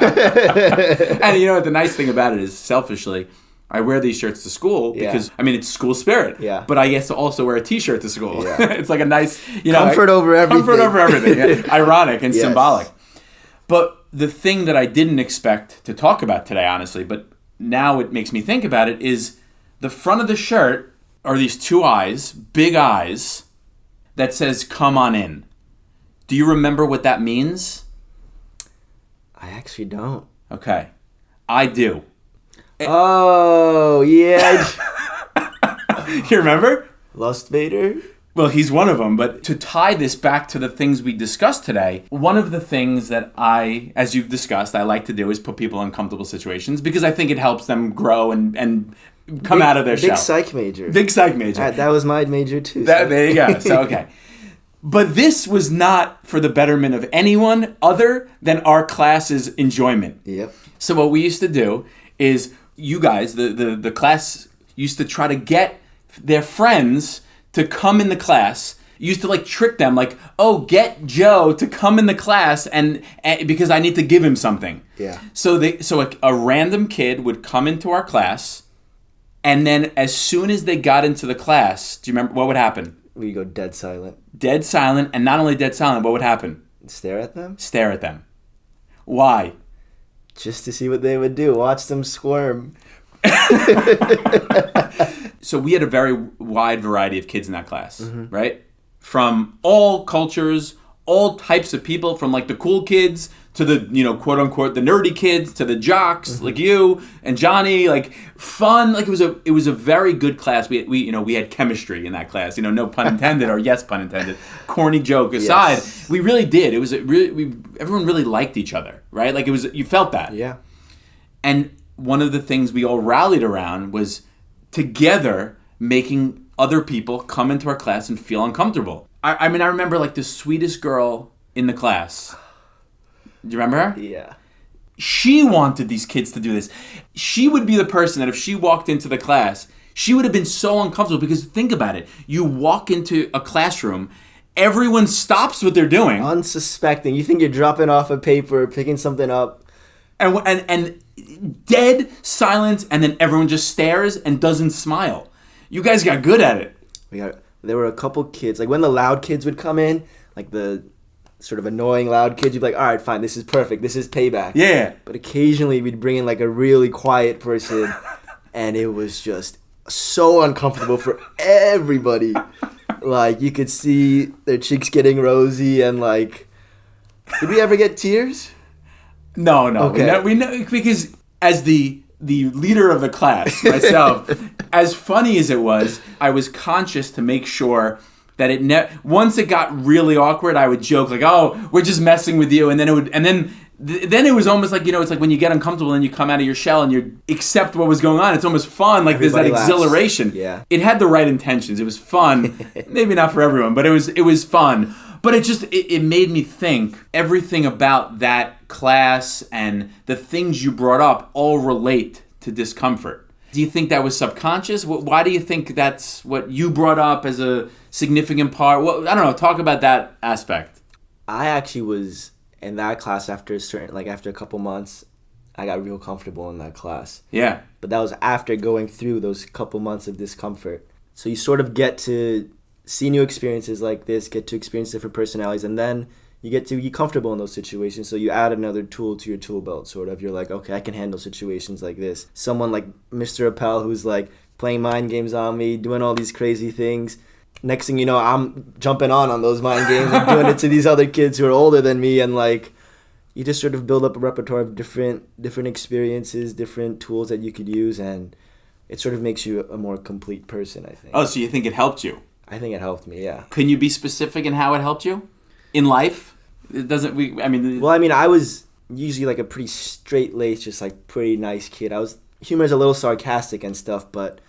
And you know what? The nice thing about it is, selfishly, I wear these shirts to school because, I mean, it's school spirit. Yeah. But I get to also wear a t-shirt to school. Yeah. It's like a nice, comfort over everything. Comfort over everything. Yeah. Ironic and Yes. symbolic. But the thing that I didn't expect to talk about today, honestly, but now it makes me think about it, is the front of the shirt are these two eyes, big eyes, that says, "Come on in." Do you remember what that means? I actually don't. Okay. I do. Oh, yeah. You remember? Lust Vader? Well, he's one of them. But to tie this back to the things we discussed today, one of the things that as you've discussed, I like to do is put people in uncomfortable situations because I think it helps them grow and come out of their shell. Big psych major. Big psych major. That was my major too. There you go. So, okay. But this was not for the betterment of anyone other than our class's enjoyment. Yep. So what we used to do is you guys, the class used to try to get their friends to come in the class. You used to like trick them like, oh, get Joe to come in the class and because I need to give him something. Yeah. So a random kid would come into our class, and then as soon as they got into the class, do you remember what would happen? We go dead silent. Dead silent, and not only dead silent, what would happen? Stare at them? Stare at them. Why? Just to see what they would do. Watch them squirm. So we had a very wide variety of kids in that class, right? From all cultures, all types of people, from like the cool kids to the, quote unquote, the nerdy kids to the jocks like you and Johnny, like fun. Like it was a very good class. We had chemistry in that class, no pun intended or yes pun intended. Corny joke aside, yes. We really did. It was everyone really liked each other, right? Like you felt that. Yeah. And one of the things we all rallied around was together making other people come into our class and feel uncomfortable. I remember like the sweetest girl in the class. Do you remember her? Yeah. She wanted these kids to do this. She would be the person that if she walked into the class, she would have been so uncomfortable because think about it. You walk into a classroom, everyone stops what they're doing. Unsuspecting. You think you're dropping off a paper, picking something up. And dead silence, and then everyone just stares and doesn't smile. You guys got good at it. There were a couple kids, like when the loud kids would come in, like the sort of annoying loud kids, you'd be like, all right, fine, this is perfect, this is payback. Yeah. But occasionally we'd bring in like a really quiet person, and it was just so uncomfortable for everybody. Like you could see their cheeks getting rosy, and like, did we ever get tears? No. Okay. We know because as the leader of the class, myself, as funny as it was, I was conscious to make sure that once it got really awkward, I would joke like, "Oh, we're just messing with you," and then it was almost like it's like when you get uncomfortable and you come out of your shell and you accept what was going on. It's almost fun, like Everybody there's that exhilaration. Yeah, it had the right intentions. It was fun, maybe not for everyone, but it was fun. But it made me think everything about that class and the things you brought up all relate to discomfort. Do you think that was subconscious? Why do you think that's what you brought up as a significant part? I don't know. Talk about that aspect. I actually was in that class after a couple months. I got real comfortable in that class. Yeah. But that was after going through those couple months of discomfort. So you sort of get to see new experiences like this, get to experience different personalities, and then you get to be comfortable in those situations. So you add another tool to your tool belt, sort of. You're like, okay, I can handle situations like this. Someone like Mr. Appel who's like playing mind games on me, doing all these crazy things. Next thing you know, I'm jumping on those mind games and doing it to these other kids who are older than me, and like you just sort of build up a repertoire of different experiences, different tools that you could use, and it sort of makes you a more complete person, I think. Oh, so you think it helped you? I think it helped me, yeah. Can you be specific in how it helped you? In life? It doesn't, I was usually like a pretty straight-laced, just like pretty nice kid. Humor's a little sarcastic and stuff, but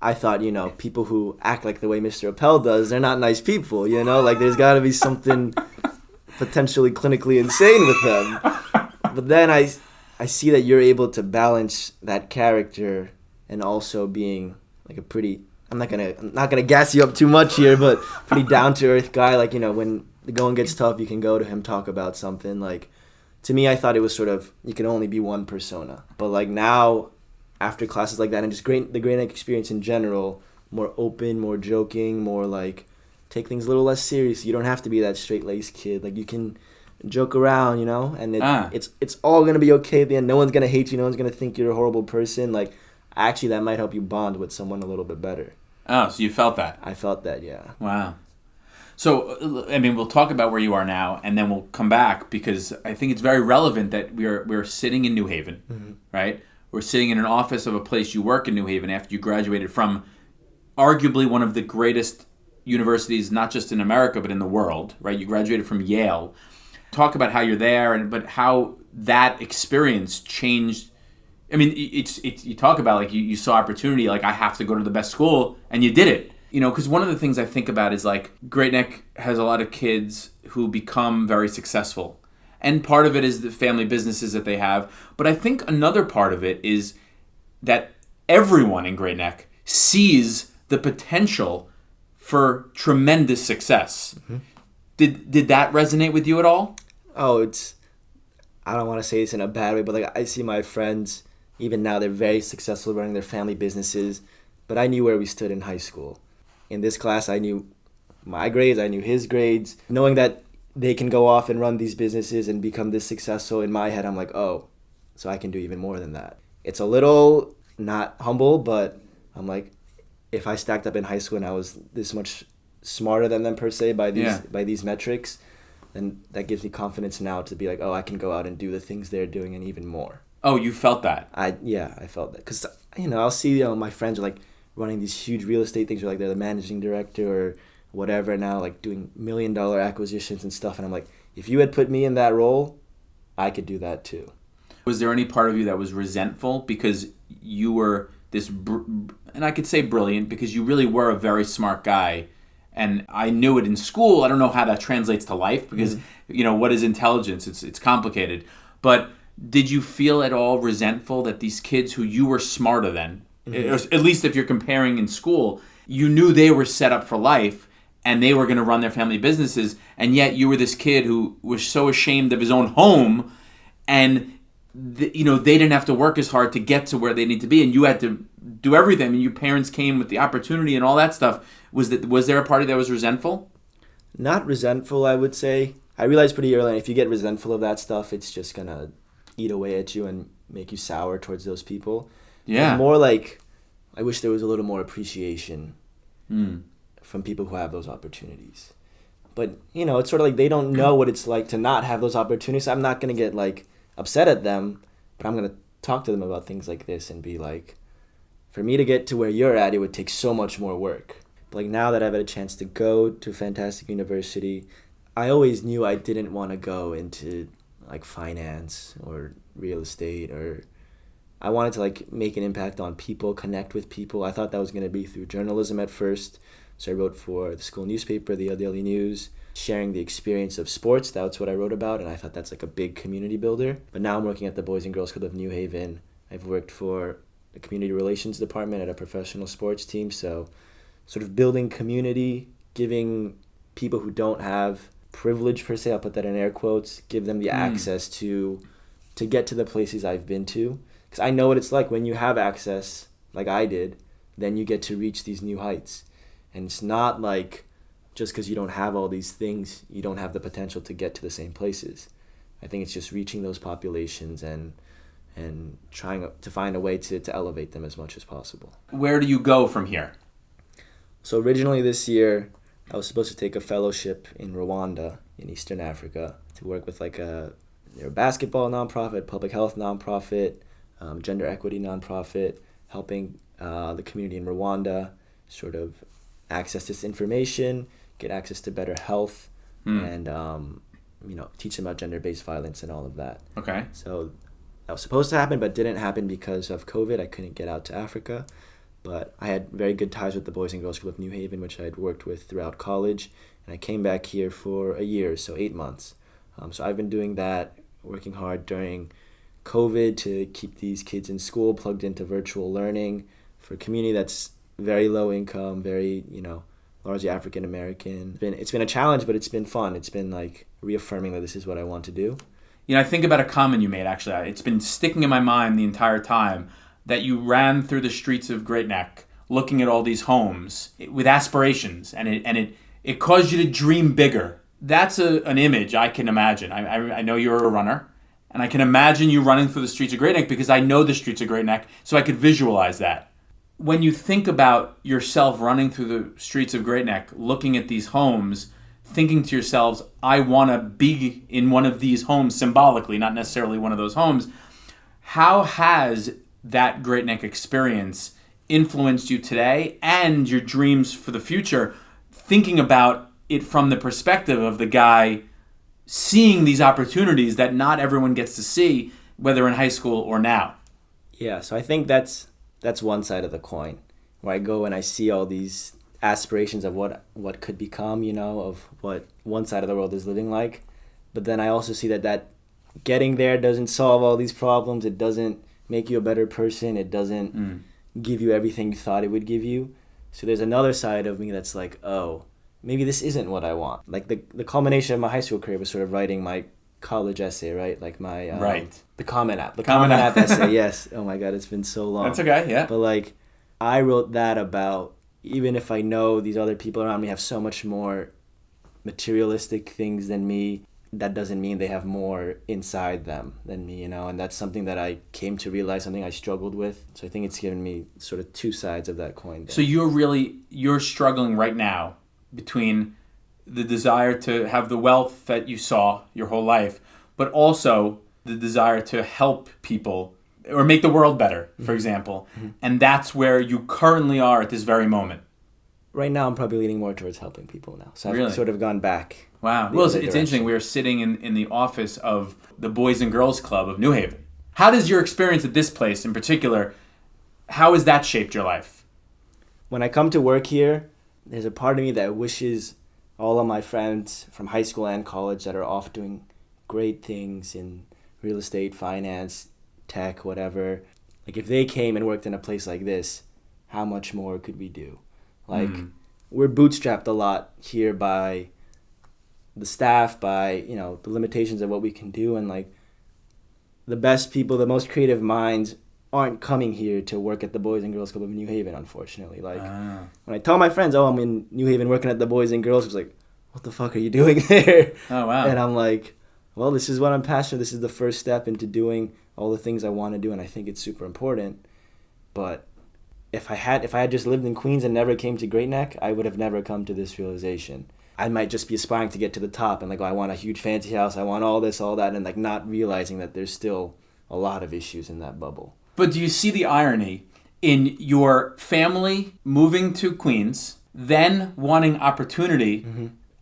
I thought, people who act like the way Mr. Appel does, they're not nice people, Like there's got to be something potentially clinically insane with them. But then I see that you're able to balance that character and also being like a pretty... I'm not gonna gas you up too much here, but pretty down to earth guy. Like when the going gets tough, you can go to him, talk about something. Like to me, I thought it was sort of you can only be one persona. But like now, after classes like that, and just the Great Neck experience in general, more open, more joking, more like take things a little less serious. You don't have to be that straight-laced kid. Like, you can joke around, and it's all gonna be okay at the end. No one's gonna hate you. No one's gonna think you're a horrible person. Like, actually, that might help you bond with someone a little bit better. Oh, so you felt that? I felt that, yeah. Wow. So, I mean, we'll talk about where you are now, and then we'll come back, because I think it's very relevant that we're sitting in New Haven, Mm-hmm. right? We're sitting in an office of a place you work in New Haven after you graduated from arguably one of the greatest universities, not just in America, but in the world, right? You graduated from Yale. Talk about how you're there, but how that experience changed. I mean, it's you talk about, like, you saw opportunity, like, I have to go to the best school, and you did it. Because one of the things I think about is, like, Great Neck has a lot of kids who become very successful. And part of it is the family businesses that they have. But I think another part of it is that everyone in Great Neck sees the potential for tremendous success. Mm-hmm. Did that resonate with you at all? Oh, I don't want to say it's in a bad way, but like, I see my friends, even now, they're very successful running their family businesses. But I knew where we stood in high school. In this class, I knew my grades, I knew his grades. Knowing that they can go off and run these businesses and become this successful, in my head, I'm like, oh, so I can do even more than that. It's a little not humble, but I'm like, if I stacked up in high school and I was this much smarter than them, per se, by these metrics, then that gives me confidence now to be like, oh, I can go out and do the things they're doing and even more. Oh, you felt that? I felt that. Because, I'll see, my friends are like running these huge real estate things, or like they're the managing director or whatever now, like doing $1 million acquisitions and stuff. And I'm like, if you had put me in that role, I could do that too. Was there any part of you that was resentful because you were this, and I could say brilliant, because you really were a very smart guy, and I knew it in school. I don't know how that translates to life, because what is intelligence? It's complicated. But did you feel at all resentful that these kids who you were smarter than, at least if you're comparing in school, you knew they were set up for life and they were going to run their family businesses, and yet you were this kid who was so ashamed of his own home, and they didn't have to work as hard to get to where they need to be, and you had to do everything, and your parents came with the opportunity and all that stuff. Was there a party that was resentful? Not resentful, I would say. I realized pretty early on, if you get resentful of that stuff, it's just going to eat away at you and make you sour towards those people. Yeah. And more like, I wish there was a little more appreciation from people who have those opportunities. But, it's sort of like they don't know what it's like to not have those opportunities. So I'm not going to get, like, upset at them, but I'm going to talk to them about things like this and be like, for me to get to where you're at, it would take so much more work. But, like, now that I've had a chance to go to a fantastic university, I always knew I didn't want to go into, like, finance or real estate, or I wanted to, like, make an impact on people, connect with people. I thought that was going to be through journalism at first. So I wrote for the school newspaper, the Daily News, sharing the experience of sports. That's what I wrote about, and I thought that's like a big community builder. But now I'm working at the Boys and Girls Club of New Haven. I've worked for the community relations department at a professional sports team. So sort of building community, giving people who don't have privilege per se, I'll put that in air quotes, give them the access to get to the places I've been to. Because I know what it's like when you have access, like I did, then you get to reach these new heights. And it's not like just because you don't have all these things, you don't have the potential to get to the same places. I think it's just reaching those populations and trying to find a way to elevate them as much as possible. Where do you go from here? So originally this year, I was supposed to take a fellowship in Rwanda in Eastern Africa to work with like a basketball nonprofit, public health nonprofit, gender equity nonprofit, helping the community in Rwanda sort of access this information, get access to better health, and teach them about gender-based violence and all of that. Okay. So that was supposed to happen, but didn't happen because of COVID. I couldn't get out to Africa, but I had very good ties with the Boys and Girls Club of New Haven, which I had worked with throughout college, and I came back here for a year, so 8 months. So I've been doing that, working hard during COVID to keep these kids in school, plugged into virtual learning for a community that's very low income, very, largely African American. It's been a challenge, but it's been fun. It's been like reaffirming that this is what I want to do. I think about a comment you made, actually. It's been sticking in my mind the entire time. that you ran through the streets of Great Neck looking at all these homes with aspirations, and it caused you to dream bigger. That's an image I can imagine. I know you're a runner, and I can imagine you running through the streets of Great Neck because I know the streets of Great Neck, so I could visualize that. When you think about yourself running through the streets of Great Neck, looking at these homes, thinking to yourselves, I want to be in one of these homes symbolically, not necessarily one of those homes, how has that Great Neck experience influenced you today and your dreams for the future, thinking about it from the perspective of the guy seeing these opportunities that not everyone gets to see, whether in high school or now? Yeah, so I think that's one side of the coin, where I go and I see all these aspirations of what could become, of what one side of the world is living like. But then I also see that getting there doesn't solve all these problems. It doesn't make you a better person. It doesn't give you everything you thought it would give you. So there's another side of me that's like, oh, maybe this isn't what I want. Like the culmination of my high school career was sort of writing my college essay, right? Like my the Common App. The Common App essay, yes. Oh my God, it's been so long. That's okay, yeah. But like I wrote that about, even if I know these other people around me have so much more materialistic things than me, that doesn't mean they have more inside them than me, and that's something that I came to realize, something I struggled with. So I think it's given me sort of two sides of that coin there. So you're struggling right now between the desire to have the wealth that you saw your whole life, but also the desire to help people or make the world better, for example. Mm-hmm. And that's where you currently are at this very moment. Right now, I'm probably leaning more towards helping people now. So I've sort of gone back. Wow. Well, it's interesting. We were sitting in the office of the Boys and Girls Club of New Haven. How does your experience at this place in particular, how has that shaped your life? When I come to work here, there's a part of me that wishes all of my friends from high school and college that are off doing great things in real estate, finance, tech, whatever, like if they came and worked in a place like this, how much more could we do? Like we're bootstrapped a lot here by the staff, by the limitations of what we can do, and like the best people, the most creative minds aren't coming here to work at the Boys and Girls Club of New Haven, unfortunately. Like when I tell my friends, oh, I'm in New Haven working at the Boys and Girls, it's like, what the fuck are you doing there? Oh wow. And I'm like, well, this is what I'm passionate. This is the first step into doing all the things I want to do, and I think it's super important. But if I had just lived in Queens and never came to Great Neck, I would have never come to this realization. I might just be aspiring to get to the top and like, oh, I want a huge fancy house, I want all this, all that, and like not realizing that there's still a lot of issues in that bubble. But do you see the irony in your family moving to Queens, then wanting opportunity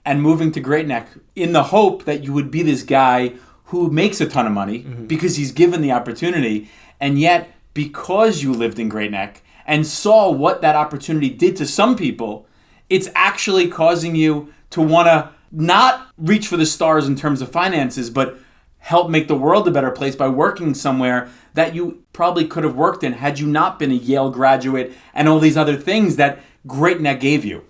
and moving to Great Neck in the hope that you would be this guy who makes a ton of money because he's given the opportunity, and yet because you lived in Great Neck and saw what that opportunity did to some people, it's actually causing you to want to not reach for the stars in terms of finances, but help make the world a better place by working somewhere that you probably could have worked in had you not been a Yale graduate and all these other things that Great Neck gave you.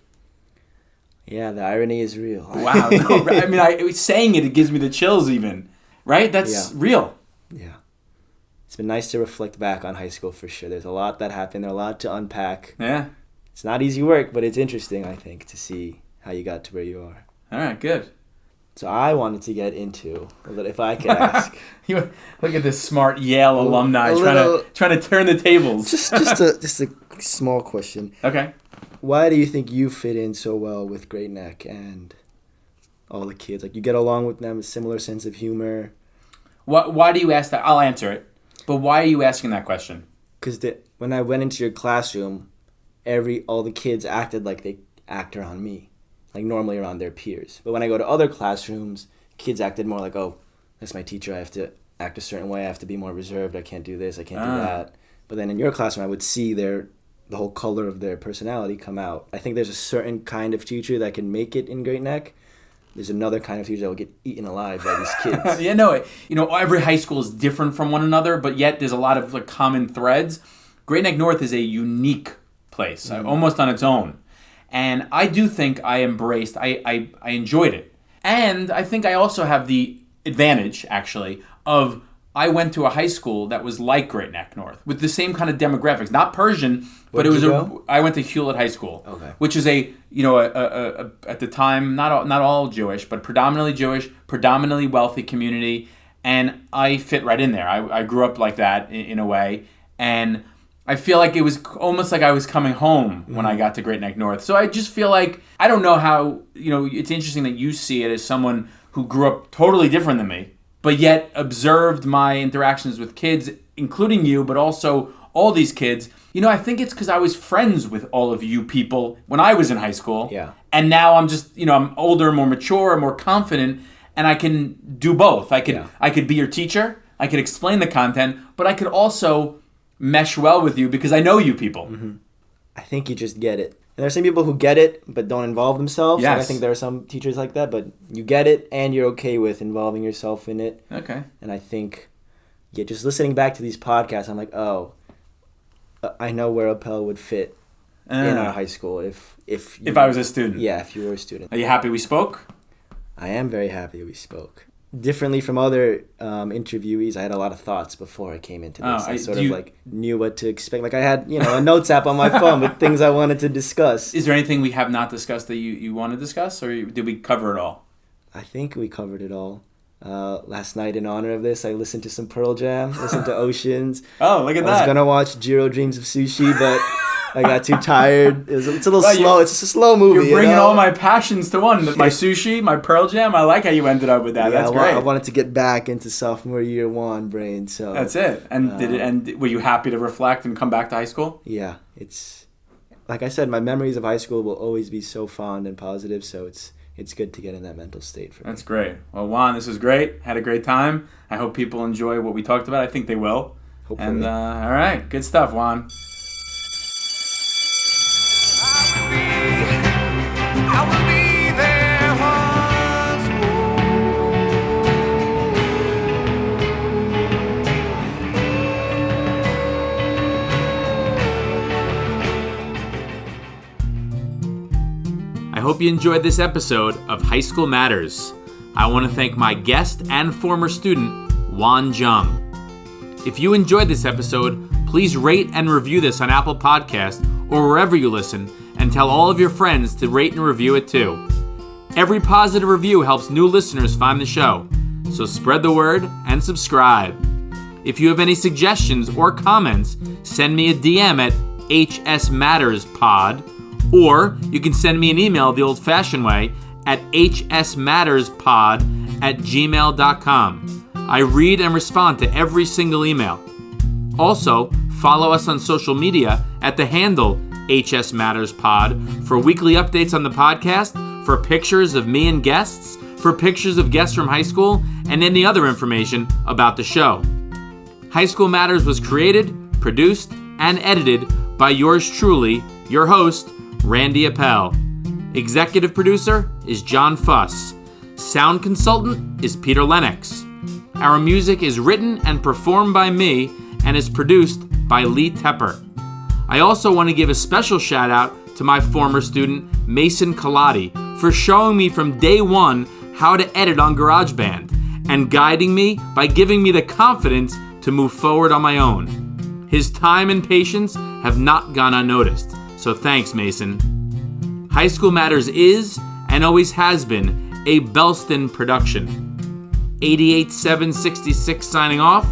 Yeah, the irony is real. Wow. No, I mean, saying it gives me the chills even, right? That's real. Yeah. It's been nice to reflect back on high school for sure. There's a lot that happened, a lot to unpack. Yeah. It's not easy work, but it's interesting, I think, to see how you got to where you are. All right, good. So I wanted to get into, if I could ask. Look at this smart Yale alumni trying to turn the tables. just a small question. Okay. Why do you think you fit in so well with Great Neck and all the kids? Like you get along with them, a similar sense of humor. Why do you ask that? I'll answer it. But why are you asking that question? Because when I went into your classroom, all the kids acted like they act around me, like normally around their peers. But when I go to other classrooms, kids acted more like, oh, that's my teacher. I have to act a certain way. I have to be more reserved. I can't do this. I can't do that. But then in your classroom, I would see the whole color of their personality come out. I think there's a certain kind of teacher that can make it in Great Neck. There's another kind of teacher that will get eaten alive by these kids. Yeah, no, every high school is different from one another, but yet there's a lot of like common threads. Great Neck North is a unique place, almost on its own. And I do think I embraced, I enjoyed it. And I think I also have the advantage, actually, of I went to a high school that was like Great Neck North, with the same kind of demographics. Not Persian, but Where'd it was you go? I went to Hewlett High School, Okay. which is a at the time not all Jewish, but predominantly Jewish, predominantly wealthy community, and I fit right in there. I grew up like that in a way, and I feel like it was almost like I was coming home when I got to Great Neck North. So I just feel like, I don't know how, it's interesting that you see it as someone who grew up totally different than me, but yet observed my interactions with kids, including you, but also all these kids. I think it's because I was friends with all of you people when I was in high school. Yeah. And now I'm just, I'm older, more mature, more confident, and I can do both. I could be your teacher, I could explain the content, but I could also mesh well with you because I know you people. Mm-hmm. I think you just get it. And there are some people who get it but don't involve themselves. Yes. And I think there are some teachers like that, but you get it and you're okay with involving yourself in it. Okay. And I think, just listening back to these podcasts, I'm like, I know where Appel would fit in our high school if I was a student. Yeah, if you were a student. Are you happy we spoke? I am very happy we spoke. Differently from other interviewees, I had a lot of thoughts before I came into this. I sort of knew what to expect. Like I had, a notes app on my phone with things I wanted to discuss. Is there anything we have not discussed that you want to discuss, or did we cover it all? I think we covered it all. Last night, in honor of this, I listened to some Pearl Jam, listened to Oceans. Oh, look at that. I was going to watch Jiro Dreams of Sushi, but I got too tired. It's a little slow. It's just a slow movie. You're bringing all my passions to one. My sushi, my Pearl Jam. I like how you ended up with that. Yeah, That's great. I wanted to get back into sophomore year Won brain. So that's it. And were you happy to reflect and come back to high school? Yeah, it's like I said, my memories of high school will always be so fond and positive. So it's good to get in that mental state for me. That's great. Well, Won, this was great. Had a great time. I hope people enjoy what we talked about. I think they will. Hopefully. And all right, good stuff, Won. I hope you enjoyed this episode of High School Matters. I want to thank my guest and former student, Won Jung. If you enjoyed this episode, please rate and review this on Apple Podcasts or wherever you listen, and tell all of your friends to rate and review it too. Every positive review helps new listeners find the show, so spread the word and subscribe. If you have any suggestions or comments, send me a DM at hsmatterspod, or you can send me an email the old-fashioned way at hsmatterspod@gmail.com. I read and respond to every single email. Also, follow us on social media at the handle hsmatterspod for weekly updates on the podcast, for pictures of me and guests, for pictures of guests from high school, and any other information about the show. High School Matters was created, produced, and edited by yours truly, your host, Randy Appel. Executive producer is John Fuss. Sound consultant is Peter Lennox. Our music is written and performed by me and is produced by Lee Tepper. I also want to give a special shout out to my former student, Mason Colati, for showing me from day one how to edit on GarageBand and guiding me by giving me the confidence to move forward on my own. His time and patience have not gone unnoticed, so thanks, Mason. High School Matters is, and always has been, a Bellston production. 88766 signing off.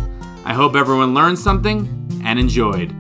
I hope everyone learned something and enjoyed.